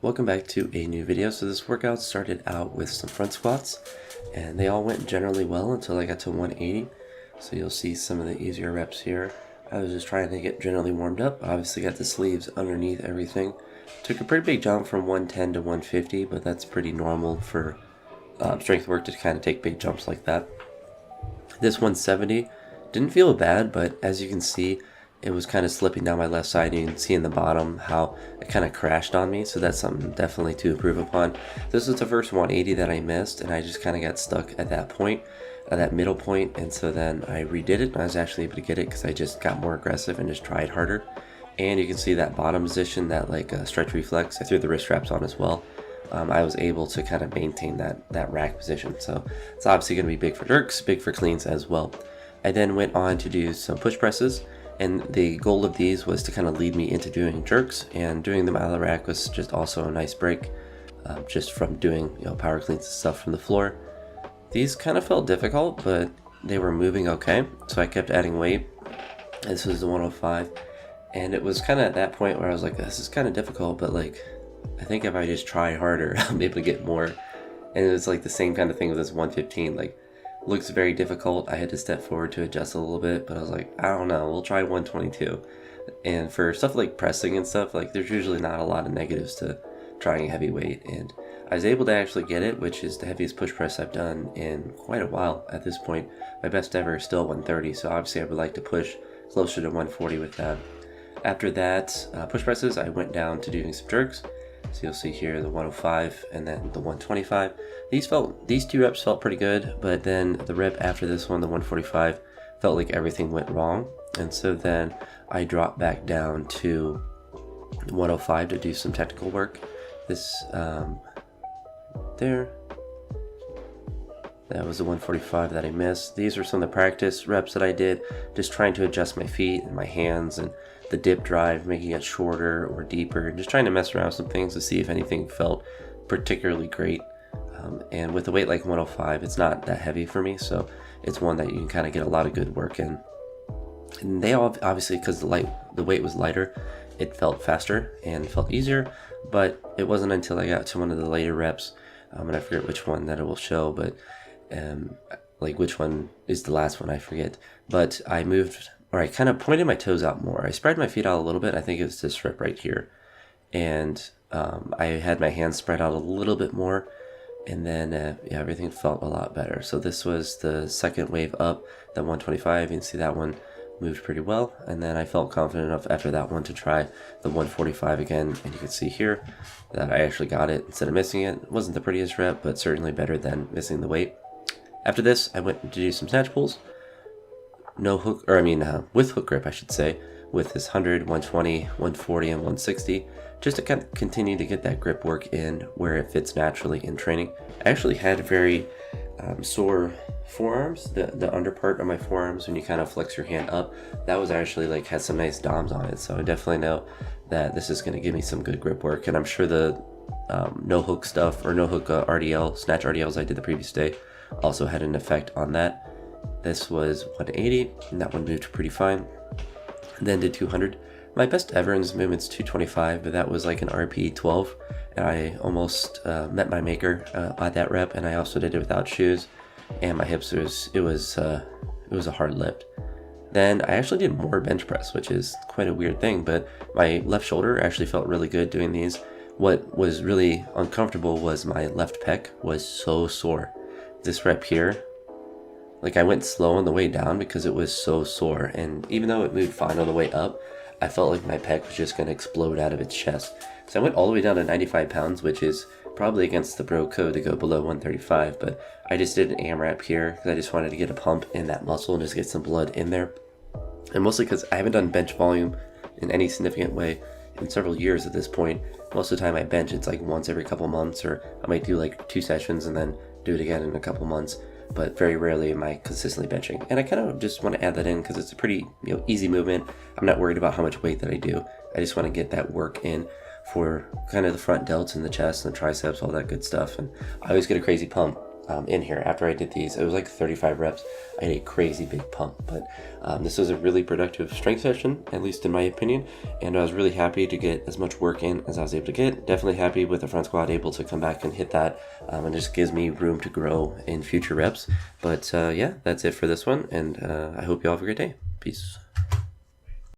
welcome back to a new video. So this workout started out with some front squats and they all went generally well until I got to 180. So you'll see some of the easier reps here. I was just trying to get generally warmed up. Obviously got the sleeves underneath everything. Took a pretty big jump from 110 to 150, but that's pretty normal for strength work to kind of take big jumps like that. This 170 didn't feel bad, but as you can see, it was kind of slipping down my left side. You can see in the bottom how it kind of crashed on me, so that's something definitely to improve upon. This was the first 180 that I missed, and I just kind of got stuck at that point, at that middle point, and so then I redid it, and I was actually able to get it because I just got more aggressive and just tried harder. And you can see that bottom position, that like stretch reflex. I threw the wrist straps on as well. I was able to kind of maintain that rack position, so it's obviously going to be big for jerks, big for cleans as well. I then went on to do some push presses. And the goal of these was to kind of lead me into doing jerks, and doing them out of the rack was just also a nice break, just from doing power cleans and stuff from the floor. These kind of felt difficult, but they were moving okay, so I kept adding weight. This was the 105, and it was kind of at that point where I was like, this is kind of difficult, but like I think if I just try harder, I'll be able to get more. And it was like the same kind of thing with this 115, like looks very difficult. I had to step forward to adjust a little bit, but I was like, I don't know, we'll try 122. And for stuff like pressing and stuff, like there's usually not a lot of negatives to trying heavy weight, and I was able to actually get it, which is the heaviest push press I've done in quite a while at this point. My best ever is still 130, so obviously I would like to push closer to 140 with that. After that, push presses, I went down to doing some jerks. So you'll see here the 105 and then the 125. These two reps felt pretty good, but then the rep after this one, the 145, felt like everything went wrong. And so then I dropped back down to 105 to do some technical work. This there. That was the 145 that I missed. These are some of the practice reps that I did, just trying to adjust my feet and my hands and the dip drive, making it shorter or deeper, and just trying to mess around with some things to see if anything felt particularly great. And with a weight like 105, it's not that heavy for me, so it's one that you can kind of get a lot of good work in. And they all, obviously, because the weight was lighter, it felt faster and felt easier, but it wasn't until I got to one of the later reps, and I forget which one that it will show, but like which one is the last one, I forget. But I moved, or I kind of pointed my toes out more. I spread my feet out a little bit. I think it was this rep right here. And I had my hands spread out a little bit more. And then, yeah, everything felt a lot better. So this was the second wave up, the 125. You can see that one moved pretty well. And then I felt confident enough after that one to try the 145 again. And you can see here that I actually got it instead of missing it. It wasn't the prettiest rep, but certainly better than missing the weight. After this, I went to do some snatch pulls. No hook, or I mean, with hook grip, I should say, with this 100, 120, 140, and 160, just to kind of continue to get that grip work in where it fits naturally in training. I actually had very sore forearms, the under part of my forearms when you kind of flex your hand up. That was actually like, had some nice DOMs on it, so I definitely know that this is going to give me some good grip work, and I'm sure the no hook stuff, or no hook RDL, snatch RDLs I did the previous day, also had an effect on that. This was 180, and that one moved pretty fine. Then did 200. My best ever in this movement is 225, but that was like an RP 12, and I almost met my maker at that rep, and I also did it without shoes, and my hips it was a hard lift. Then I actually did more bench press, which is quite a weird thing, but my left shoulder actually felt really good doing these. What was really uncomfortable was my left pec was so sore. This rep here, like I went slow on the way down because it was so sore, and even though it moved fine on the way up, I felt like my pec was just going to explode out of its chest. So I went all the way down to 95 pounds, which is probably against the bro code to go below 135, but I just did an AMRAP here because I just wanted to get a pump in that muscle and just get some blood in there. And mostly because I haven't done bench volume in any significant way in several years at this point. Most of the time I bench, it's like once every couple months, or I might do like 2 sessions and then do it again in a couple months, but very rarely am I consistently benching. And I kind of just want to add that in because it's a pretty easy movement. I'm not worried about how much weight that I do. I just want to get that work in for kind of the front delts and the chest and the triceps, all that good stuff. And I always get a crazy pump in here after I did these. It was like 35 reps. I had a crazy big pump, but this was a really productive strength session, at least in my opinion, and I was really happy to get as much work in as I was able to get. Definitely happy with the front squat, able to come back and hit that, and it just gives me room to grow in future reps. But yeah, that's it for this one, and I hope you all have a great day. Peace.